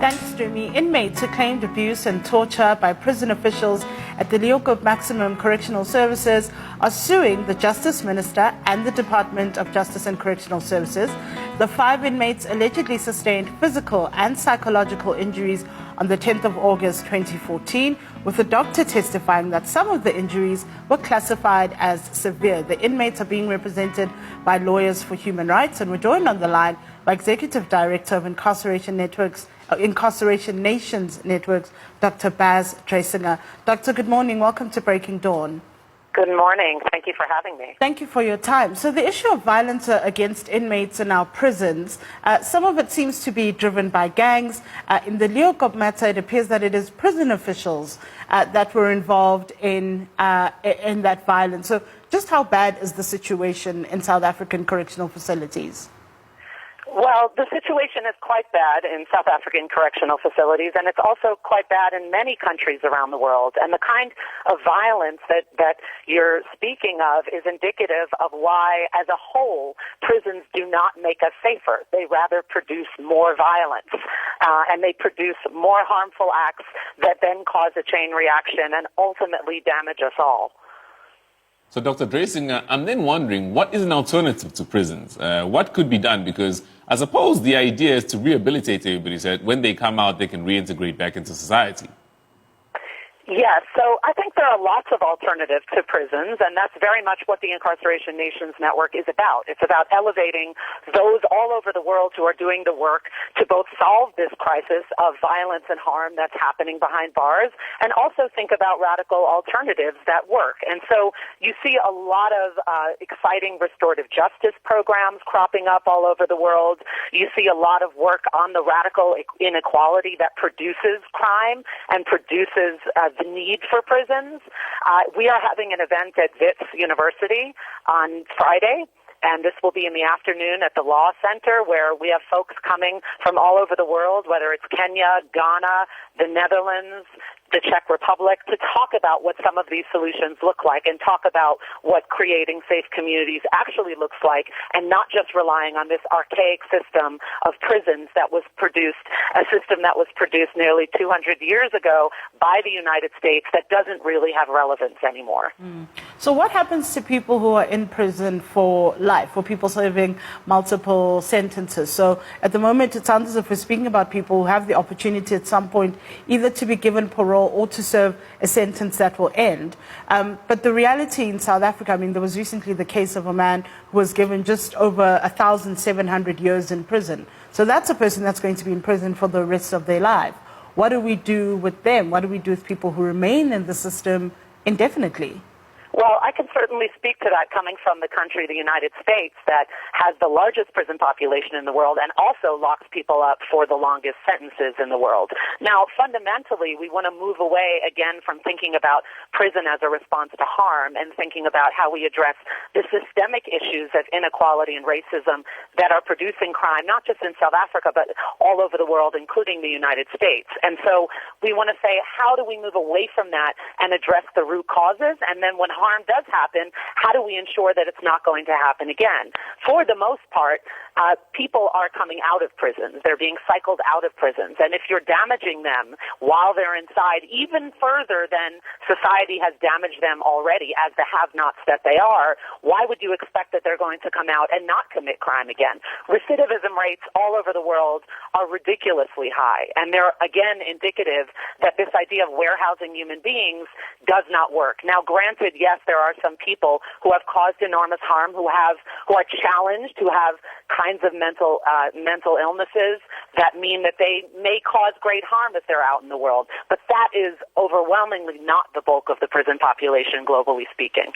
Gangstermy inmates who claimed abuse and torture by prison officials at the Leeuwkop Maximum Correctional Services are suing the Justice Minister and the Department of Justice and Correctional Services. The 5 inmates allegedly sustained physical and psychological injuries on the 10th of August 2014, with a doctor testifying that some of the injuries were classified as severe. The inmates are being represented by Lawyers for Human Rights, and we're joined on the line by Executive Director of Incarceration Nations Networks, Dr. Baz Dresinger. Doctor, good morning. Welcome to Breaking Dawn. Good morning. Thank you for having me. Thank you for your time. So the issue of violence against inmates in our prisons, some of it seems to be driven by gangs. In the Leeuwkop matter, it appears that it is prison officials that were involved in that violence. So just how bad is the situation in South African correctional facilities? Well, the situation is quite bad in South African correctional facilities, and it's also quite bad in many countries around the world. And the kind of violence that you're speaking of is indicative of why, as a whole, prisons do not make us safer. They rather produce more violence, and they produce more harmful acts that then cause a chain reaction and ultimately damage us all. So, Dr. Dresinger, I'm then wondering, what is an alternative to prisons? What could be done? Because I suppose the idea is to rehabilitate everybody so that when they come out, they can reintegrate back into society. Yes, so I think there are lots of alternatives to prisons, and that's very much what the Incarceration Nations Network is about. It's about elevating those all over the world who are doing the work to both solve this crisis of violence and harm that's happening behind bars, and also think about radical alternatives that work. And so you see a lot of exciting restorative justice programs cropping up all over the world. You see a lot of work on the radical inequality that produces crime and produces the need for prisons. We are having an event at Wits University on Friday, and this will be in the afternoon at the Law Center, where we have folks coming from all over the world, whether it's Kenya, Ghana, the Netherlands, the Czech Republic, to talk about what some of these solutions look like and talk about what creating safe communities actually looks like, and not just relying on this archaic system of prisons that was produced, a system that was produced nearly 200 years ago by the United States that doesn't really have relevance anymore. So what happens to people who are in prison for life, for people serving multiple sentences? So at the moment, it sounds as if we're speaking about people who have the opportunity at some point either to be given parole or to serve a sentence that will end. But the reality in South Africa, I mean, there was recently the case of a man who was given just over 1,700 years in prison. So that's a person that's going to be in prison for the rest of their life. What do we do with them? What do we do with people who remain in the system indefinitely? Well, I can certainly speak to that coming from the country, the United States, that has the largest prison population in the world and also locks people up for the longest sentences in the world. Now, fundamentally, we want to move away again from thinking about prison as a response to harm and thinking about how we address the systemic issues of inequality and racism that are producing crime, not just in South Africa, but all over the world, including the United States. And so we want to say, how do we move away from that and address the root causes? And then when harm does happen, how do we ensure that it's not going to happen again? For the most part, people are coming out of prisons. They're being cycled out of prisons. And if you're damaging them while they're inside, even further than society has damaged them already as the have-nots that they are, why would you expect that they're going to come out and not commit crime again? Recidivism rates all over the world are ridiculously high. And they're, again, indicative that this idea of warehousing human beings does not work. Now, granted, yes, there are some people who have caused enormous harm, who are challenged, who have kinds of mental illnesses that mean that they may cause great harm if they're out in the world. But that is overwhelmingly not the bulk of the prison population, globally speaking.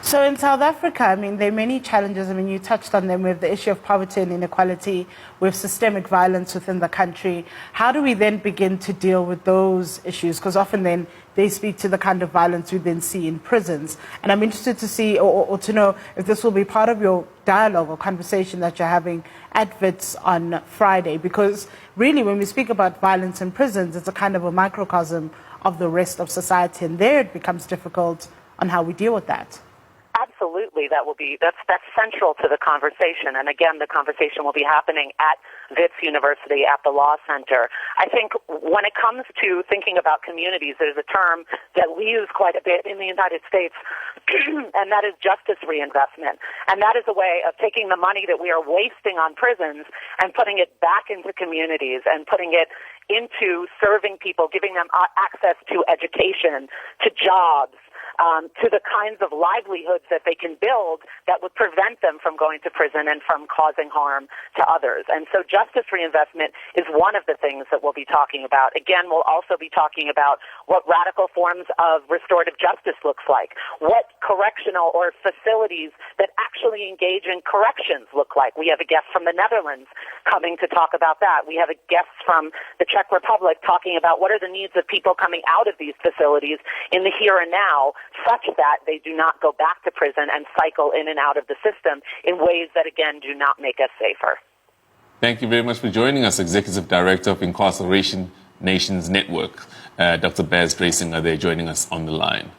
So in South Africa, I mean, there are many challenges. I mean, you touched on them with the issue of poverty and inequality, with systemic violence within the country. How do we then begin to deal with those issues? Because often then they speak to the kind of violence we then see in prisons. And I'm interested to see or to know if this will be part of your dialogue or conversation that you're having at Wits on Friday. Because really, when we speak about violence in prisons, it's a kind of a microcosm of the rest of society. And there it becomes difficult on how we deal with that. Absolutely. absolutely, that's central to the conversation. And again, the conversation will be happening at Wits University at the Law Center. I think when it comes to thinking about communities, there's a term that we use quite a bit in the United States, and that is justice reinvestment. And that is a way of taking the money that we are wasting on prisons and putting it back into communities and putting it into serving people, giving them access to education, to jobs, to the kinds of livelihoods that they can build that would prevent them from going to prison and from causing harm to others. And so justice reinvestment is one of the things that we'll be talking about. Again, we'll also be talking about what radical forms of restorative justice looks like, what correctional or facilities that actually engage in corrections look like. We have a guest from the Netherlands coming to talk about that. We have a guest from the Czech Republic talking about what are the needs of people coming out of these facilities in the here and now, such that they do not go back to prison and cycle in and out of the system in ways that, again, do not make us safer. Thank you very much for joining us, Executive Director of Incarceration Nations Network, Dr. Baz Dresinger, there joining us on the line.